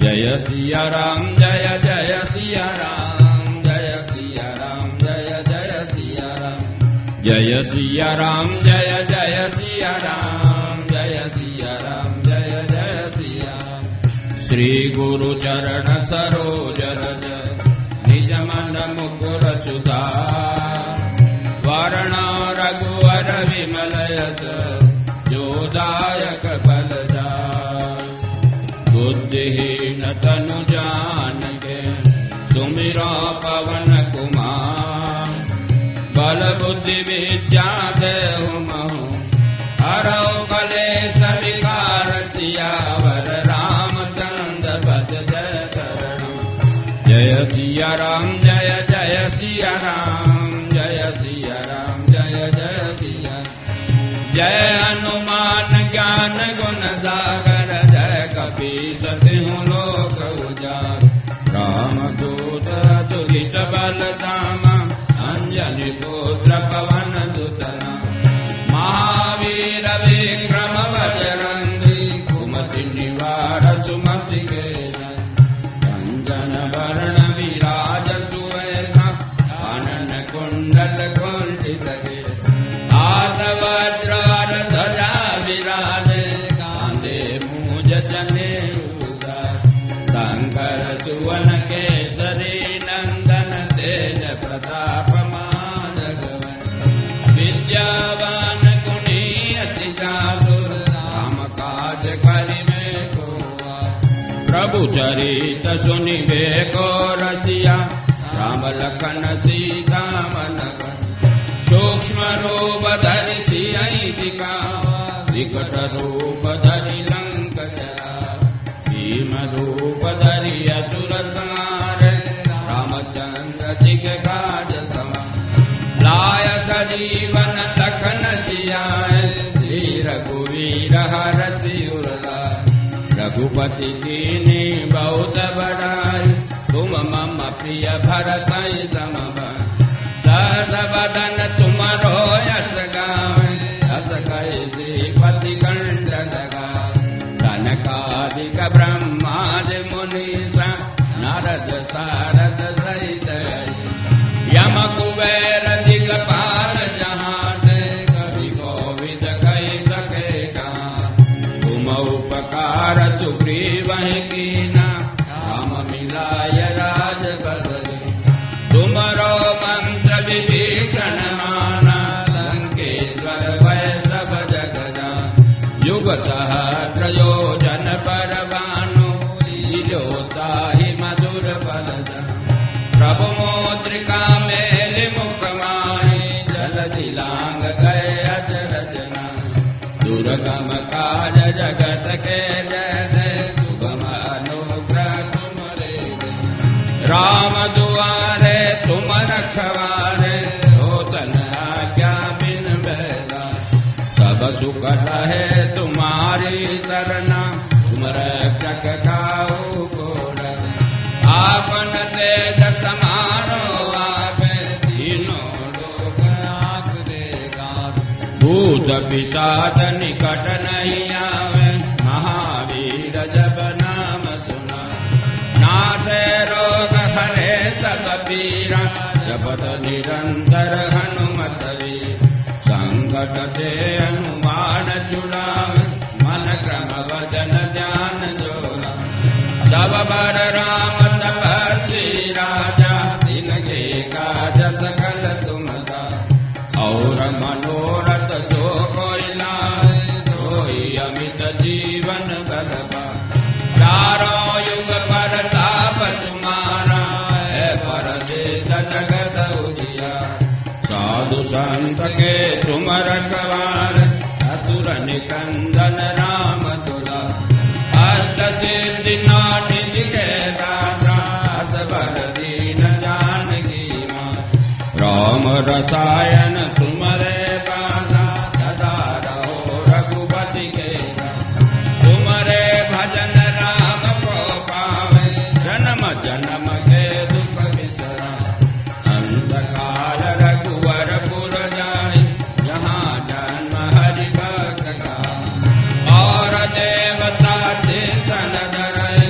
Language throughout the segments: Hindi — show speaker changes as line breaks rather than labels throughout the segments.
जय सिया राम जय जय सिया राम जय सिया राम जय जय सिया राम जय सिया राम जय जय सिया राम जय सिया राम जय जय सिया श्री गुरु चरण सरोज रज निज मन मुकुर सुधार वर्ण रघुवर विमल यश जो दायक फलदार बुद्धिहीन तनु जानिके सुमिरो पवन कुमार बल बुद्धि विद्या देहु महु हरौ कलेश विकार सियावर रामचंद्र भज जय करण जय सिया राम जय जय सिया राम जय सिया राम जय जय सिया जय हनुमान ज्ञान गुण सागर जय कपीस तिहु लोक उजागर राम दूत दुहित बल धाम अंजलि पुत्र पवन सुत महावीर विक्रम बजरंगी कुमति निवार सुमति के कंचन वर्ण विराज सुवेशा कानन कुंडल कुंठित हाथ वज्र ध्वजा विराजे कांधे मूज जनेऊ शंकर सुवन केसरी नंदन तेज प्रताप विद्यावान गुणी अति चातुर राम काज करिबे को प्रभु चरित सुनिबे को रसिया राम लखन सीता मन सूक्ष्म रूप धरि सियहि दिखावा विकट रूप धरि लंक जरा भीम रूप धरि असुर संहार रामचंद्र जी के काज समा लाय सजीवन लखन जियाए श्री रघुवीर हरषि उर लाए रघुपति कीन्ही बहुत बड़ाई तुम मम प्रिय भरतहि सम भाई सहस बदन तुमरो यश गावे हस कहि श्रीपति कंठ लगावे सनकादिक ब्रह्मादि मुनीसा नारद सारद सहित यम कुबेर दिगपाल जहान कवि कोविद कहि सके कहाँ तुम उपकार सुग्रीवहि कीना राम मिलाय राजपद तुमरो मंत्र विभीषण माना लंकेश्वर भय सब जग जान युग सहस्र योजन पर भानु लील्योताहि मधुर फल प्रभु मोद्रिका मेल मुख माहि जल दिलांग गए अजरजना दुर्गम काज जगत के जय सुगम अनुग्रह तुमरे राम दुआरे तुम रखवारे होतन आज्ञा बिन बैदा सब सुख रहे तुम्हारी सरना तुम रक्षक काहू को आपन तेज समारो आपे तीनों लोक आप देगा भूत पिशाच निकट नहीं आवे महावीर जब नाम सुना नासे रोग हरे सब पीरा जपत निरंतर हनुमत वीर संकट ते हनुमान छुड़ावे मन क्रम वचन ध्यान जोड़ा सब बर राम तपस्वी राजा तिनके काज सकल तुम और मनोरथ जो कोई लाए सोई अमित जीवन बल चारों युग पर ताप तुम्हारा है परसिद्ध जगत उजिया साधु संत के तुम रखवार असुर निकंदन राम दुला अष्ट सिद्धि निज के दाता असबर दीन जानकी मां राम रसायन तुम्हारे पासा सदा रहो रघुपति के तुम्हारे भजन राम को पावे जन्म जन्म के दुख बिसरा अंत काल रघुवर पुर जाए जहाँ जन्म हरि भक्त का और देवता चिंतन धरे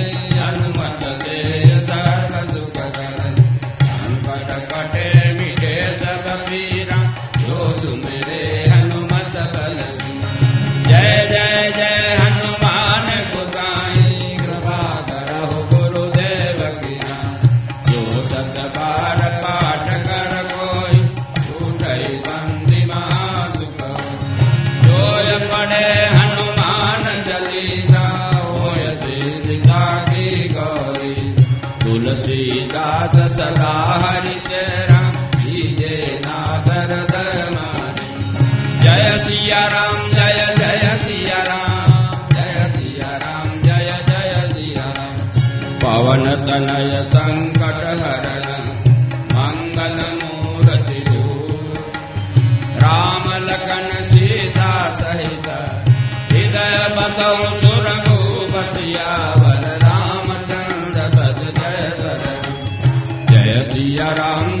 तुलसीदास सदा हरि तेरा कीजे नादर दमारे। जय सिया राम जय जय सिया राम, जय सिया राम जय जय सिया राम। पवन तनय संकट हरण मंगल मूर्ति धूर, राम लखन सीता सहित हृदय बसौ सुरभूप सियावर रामचंद्र पद जय कर। जय सिया राम